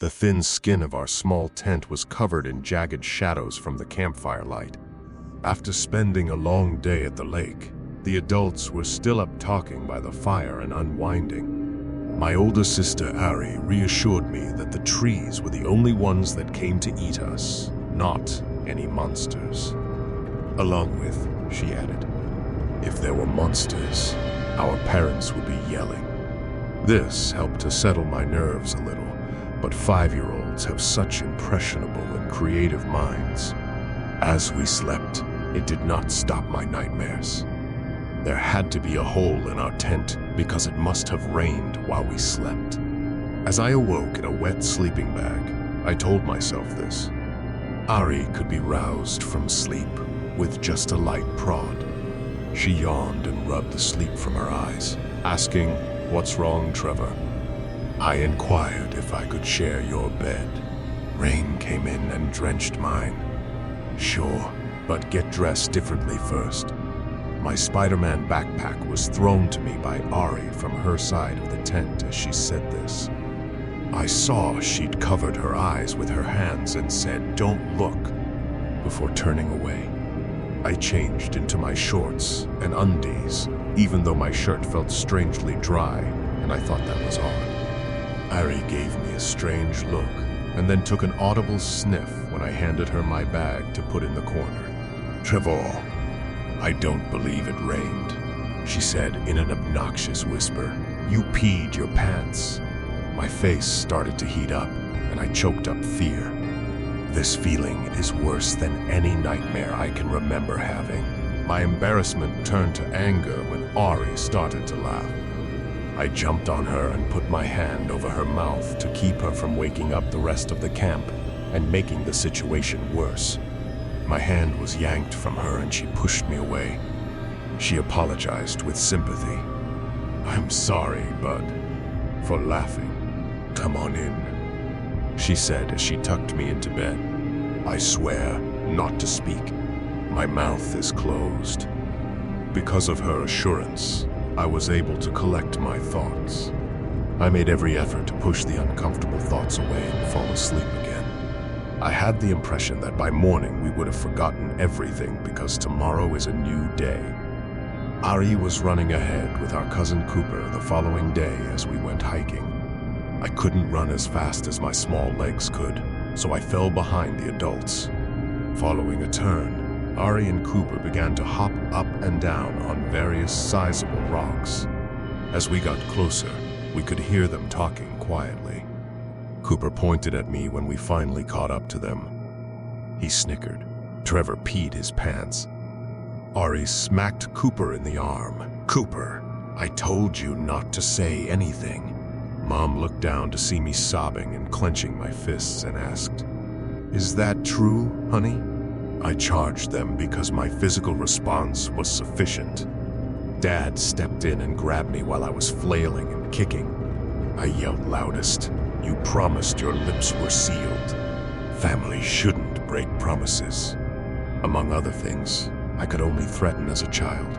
The thin skin of our small tent was covered in jagged shadows from the campfire light. After spending a long day at the lake, the adults were still up talking by the fire and unwinding. My older sister, Ari, reassured me that the trees were the only ones that came to eat us, not any monsters. Along with, she added, if there were monsters, our parents would be yelling. This helped to settle my nerves a little, but 5-year-olds have such impressionable and creative minds. As we slept, it did not stop my nightmares. There had to be a hole in our tent because it must have rained while we slept. As I awoke in a wet sleeping bag, I told myself this. Ari could be roused from sleep with just a light prod. She yawned and rubbed the sleep from her eyes, asking, "What's wrong, Trevor?" I inquired if I could share your bed. Rain came in and drenched mine. Sure, but get dressed differently first. My Spider-Man backpack was thrown to me by Ari from her side of the tent as she said this. I saw she'd covered her eyes with her hands and said, "Don't look," before turning away. I changed into my shorts and undies, even though my shirt felt strangely dry, and I thought that was odd. Ari gave me a strange look, and then took an audible sniff when I handed her my bag to put in the corner. "Trevor, I don't believe it rained," she said in an obnoxious whisper. "You peed your pants." My face started to heat up, and I choked up fear. This feeling is worse than any nightmare I can remember having. My embarrassment turned to anger when Ari started to laugh. I jumped on her and put my hand over her mouth to keep her from waking up the rest of the camp and making the situation worse. My hand was yanked from her and she pushed me away. She apologized with sympathy. "I'm sorry, bud, for laughing. Come on in," she said as she tucked me into bed. I swear not to speak. My mouth is closed. Because of her assurance, I was able to collect my thoughts. I made every effort to push the uncomfortable thoughts away and fall asleep again. I had the impression that by morning we would have forgotten everything because tomorrow is a new day. Ari was running ahead with our cousin Cooper the following day as we went hiking. I couldn't run as fast as my small legs could, so I fell behind the adults. Following a turn, Ari and Cooper began to hop up and down on various sizable rocks. As we got closer, we could hear them talking quietly. Cooper pointed at me when we finally caught up to them. He snickered. Trevor peed his pants. Ari smacked Cooper in the arm. "Cooper, I told you not to say anything." Mom looked down to see me sobbing and clenching my fists and asked, "Is that true, honey?" I charged them because my physical response was sufficient. Dad stepped in and grabbed me while I was flailing and kicking. I yelled loudest, "You promised your lips were sealed. Family shouldn't break promises." Among other things, I could only threaten as a child.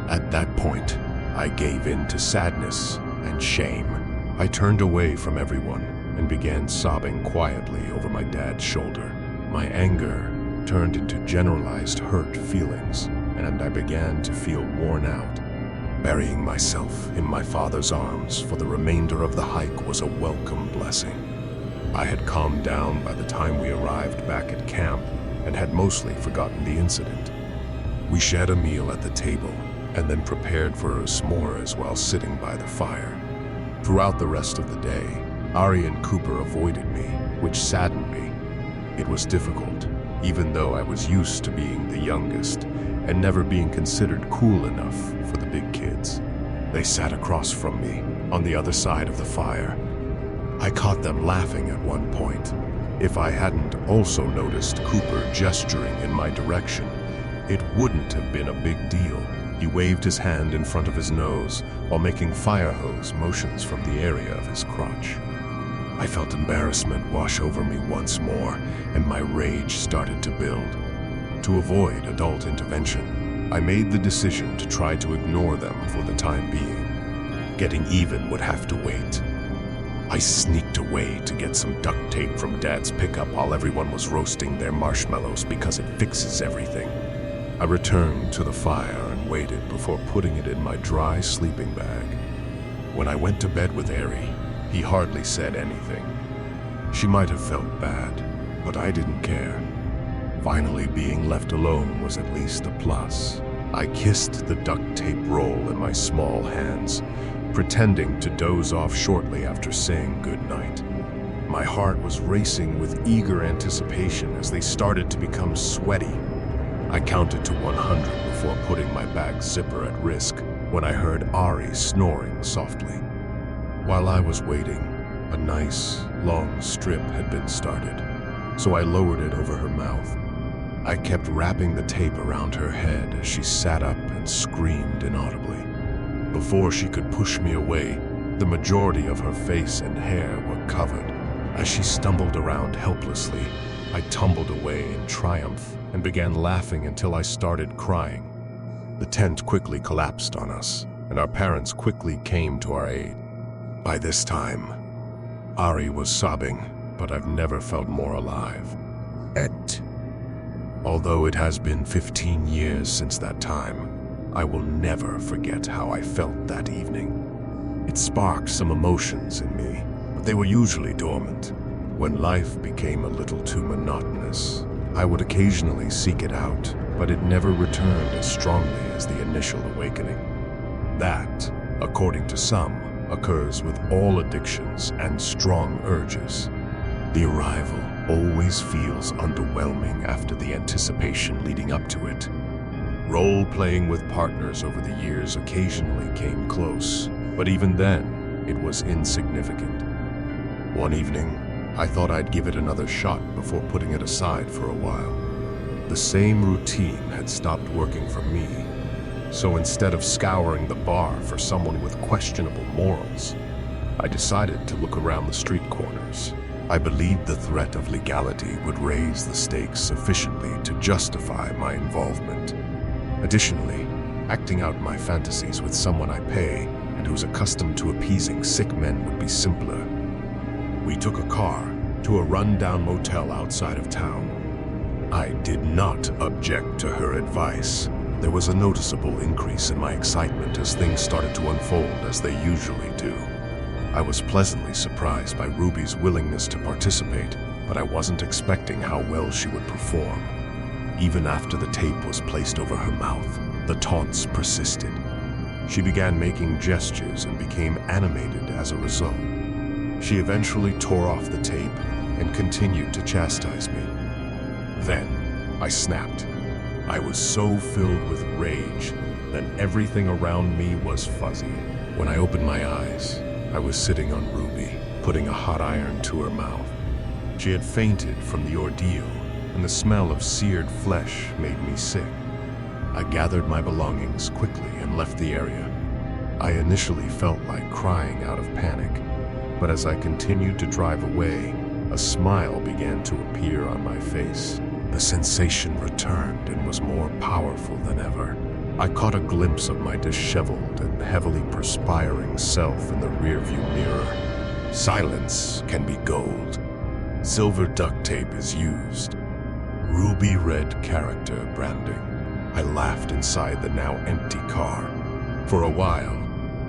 At that point, I gave in to sadness and shame. I turned away from everyone and began sobbing quietly over my dad's shoulder. My anger turned into generalized hurt feelings, and I began to feel worn out. Burying myself in my father's arms for the remainder of the hike was a welcome blessing. I had calmed down by the time we arrived back at camp and had mostly forgotten the incident. We shared a meal at the table and then prepared for s'mores while sitting by the fire. Throughout the rest of the day, Ari and Cooper avoided me, which saddened me. It was difficult, even though I was used to being the youngest and never being considered cool enough for the big kids. They sat across from me, on the other side of the fire. I caught them laughing at one point. If I hadn't also noticed Cooper gesturing in my direction, it wouldn't have been a big deal. He waved his hand in front of his nose while making fire hose motions from the area of his crotch. I felt embarrassment wash over me once more, and my rage started to build. To avoid adult intervention, I made the decision to try to ignore them for the time being. Getting even would have to wait. I sneaked away to get some duct tape from Dad's pickup while everyone was roasting their marshmallows because it fixes everything. I returned to the fire and waited before putting it in my dry sleeping bag. When I went to bed with Ari, he hardly said anything. She might have felt bad, but I didn't care. Finally, being left alone was at least a plus. I kissed the duct tape roll in my small hands, pretending to doze off shortly after saying goodnight. My heart was racing with eager anticipation as they started to become sweaty. I counted to 100 before putting my bag zipper at risk when I heard Ari snoring softly. While I was waiting, a nice, long strip had been started, so I lowered it over her mouth. I kept wrapping the tape around her head as she sat up and screamed inaudibly. Before she could push me away, the majority of her face and hair were covered. As she stumbled around helplessly, I tumbled away in triumph and began laughing until I started crying. The tent quickly collapsed on us, and our parents quickly came to our aid. By this time, Ari was sobbing, but I've never felt more alive. Although it has been 15 years since that time, I will never forget how I felt that evening. It sparked some emotions in me, but they were usually dormant. When life became a little too monotonous, I would occasionally seek it out, but it never returned as strongly as the initial awakening. That, according to some, occurs with all addictions and strong urges. The arrival always feels underwhelming after the anticipation leading up to it. Role-playing with partners over the years occasionally came close, but even then, it was insignificant. One evening, I thought I'd give it another shot before putting it aside for a while. The same routine had stopped working for me, so instead of scouring the bar for someone with questionable morals, I decided to look around the street corners. I believed the threat of legality would raise the stakes sufficiently to justify my involvement. Additionally, acting out my fantasies with someone I pay and who's accustomed to appeasing sick men would be simpler. We took a car to a run-down motel outside of town. I did not object to her advice. There was a noticeable increase in my excitement as things started to unfold as they usually do. I was pleasantly surprised by Ruby's willingness to participate, but I wasn't expecting how well she would perform. Even after the tape was placed over her mouth, the taunts persisted. She began making gestures and became animated as a result. She eventually tore off the tape and continued to chastise me. Then, I snapped. I was so filled with rage that everything around me was fuzzy. When I opened my eyes, I was sitting on Ruby, putting a hot iron to her mouth. She had fainted from the ordeal, and the smell of seared flesh made me sick. I gathered my belongings quickly and left the area. I initially felt like crying out of panic, but as I continued to drive away, a smile began to appear on my face. The sensation returned and was more powerful than ever. I caught a glimpse of my disheveled and heavily perspiring self in the rearview mirror. Silence can be gold. Silver duct tape is used. Ruby red character branding. I laughed inside the now empty car. For a while,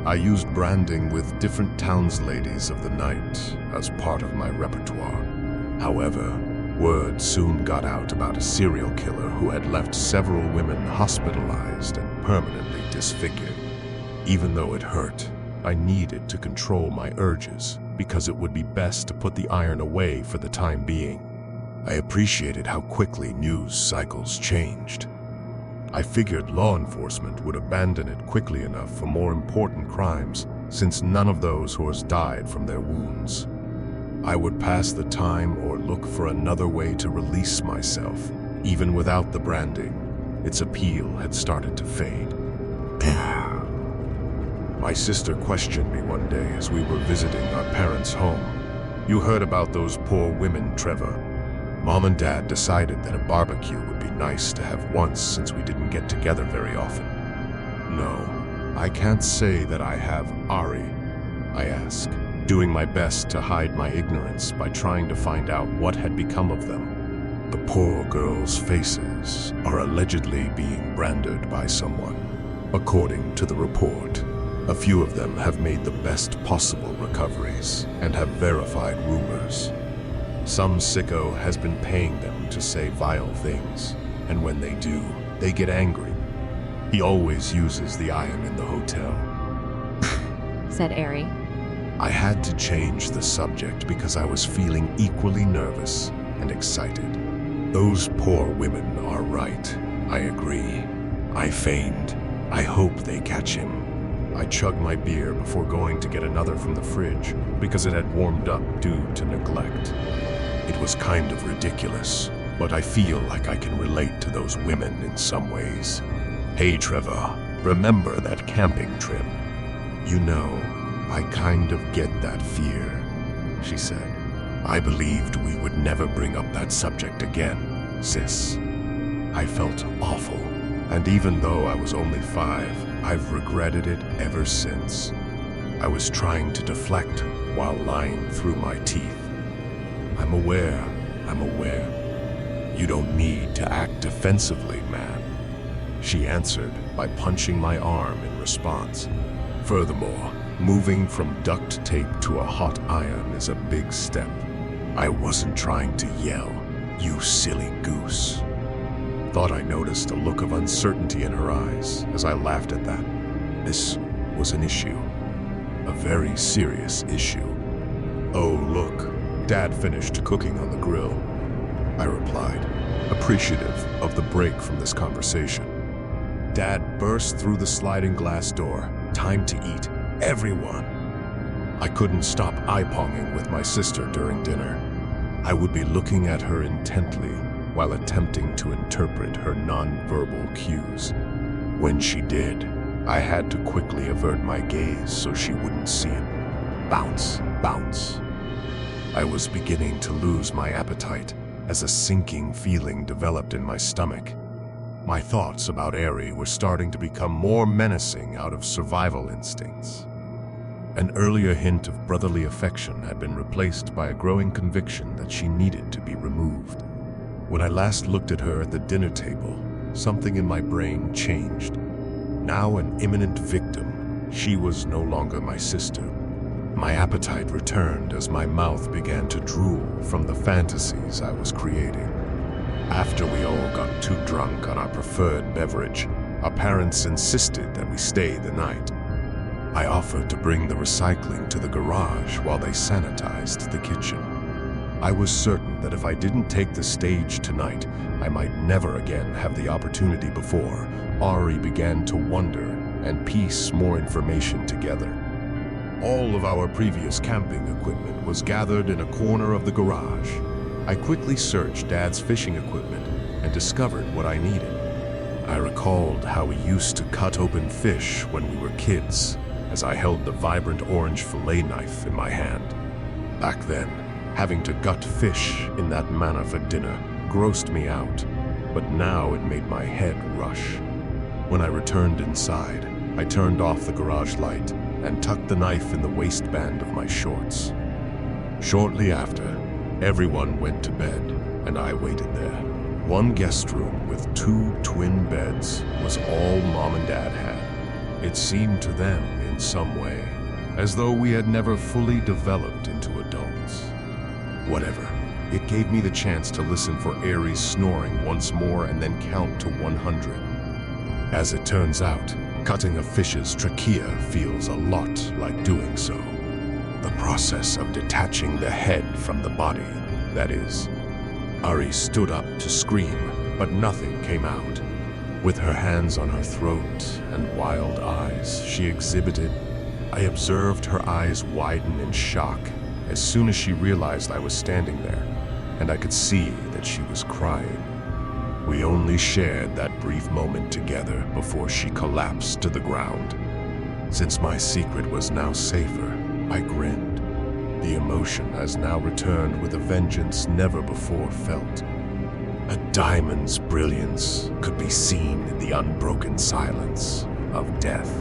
I used branding with different townsladies of the night as part of my repertoire. However, word soon got out about a serial killer who had left several women hospitalized and permanently disfigured. Even though it hurt, I needed to control my urges because it would be best to put the iron away for the time being. I appreciated how quickly news cycles changed. I figured law enforcement would abandon it quickly enough for more important crimes, since none of those whores died from their wounds. I would pass the time or look for another way to release myself. Even without the branding, its appeal had started to fade. My sister questioned me one day as we were visiting our parents' home. "You heard about those poor women, Trevor. Mom and Dad decided that a barbecue would be nice to have once since we didn't get together very often." "No, I can't say that I have, Ari," I asked. doing my best to hide my ignorance by trying to find out what had become of them. The poor girls' faces are allegedly being branded by someone. According to the report, a few of them have made the best possible recoveries and have verified rumors. Some sicko has been paying them to say vile things, and when they do, they get angry. He always uses the I am in the hotel, said Ari. I had to change the subject because I was feeling equally nervous and excited. Those poor women are right. I agree. I feigned. I hope they catch him. I chugged my beer before going to get another from the fridge because it had warmed up due to neglect. It was kind of ridiculous, but I feel like I can relate to those women in some ways. Hey Trevor, remember that camping trip? You know, I kind of get that fear, she said. I believed we would never bring up that subject again, sis. I felt awful, and even though I was only 5, I've regretted it ever since. I was trying to deflect while lying through my teeth. I'm aware. You don't need to act defensively, man. She answered by punching my arm in response. Furthermore, moving from duct tape to a hot iron is a big step. I wasn't trying to yell, "You silly goose." Thought I noticed a look of uncertainty in her eyes as I laughed at that. This was an issue. A very serious issue. Oh, look, Dad finished cooking on the grill, I replied, appreciative of the break from this conversation. Dad burst through the sliding glass door. Time to eat, everyone. I couldn't stop eye-ponging with my sister during dinner. I would be looking at her intently while attempting to interpret her non-verbal cues. When she did, I had to quickly avert my gaze so she wouldn't see it. Bounce, bounce. I was beginning to lose my appetite as a sinking feeling developed in my stomach. My thoughts about Ari were starting to become more menacing out of survival instincts. An earlier hint of brotherly affection had been replaced by a growing conviction that she needed to be removed. When I last looked at her at the dinner table, something in my brain changed. Now an imminent victim, she was no longer my sister. My appetite returned as my mouth began to drool from the fantasies I was creating. After we all got too drunk on our preferred beverage, our parents insisted that we stay the night. I offered to bring the recycling to the garage while they sanitized the kitchen. I was certain that if I didn't take the stage tonight, I might never again have the opportunity before Ari began to wonder and piece more information together. All of our previous camping equipment was gathered in a corner of the garage. I quickly searched Dad's fishing equipment and discovered what I needed. I recalled how we used to cut open fish when we were kids, as I held the vibrant orange fillet knife in my hand. Back then, having to gut fish in that manner for dinner grossed me out, but now it made my head rush. When I returned inside, I turned off the garage light and tucked the knife in the waistband of my shorts. Shortly after, everyone went to bed, and I waited there. One guest room with 2 twin beds was all Mom and Dad had. It seemed to them, in some way, as though we had never fully developed into adults. Whatever, it gave me the chance to listen for Ari's snoring once more and then count to 100. As it turns out, cutting a fish's trachea feels a lot like doing so. The process of detaching the head from the body, that is. Ari stood up to scream, but nothing came out. With her hands on her throat and wild eyes she exhibited, I observed her eyes widen in shock as soon as she realized I was standing there, and I could see that she was crying. We only shared that brief moment together before she collapsed to the ground. Since my secret was now safer, I grinned. The emotion has now returned with a vengeance never before felt. A diamond's brilliance could be seen in the unbroken silence of death.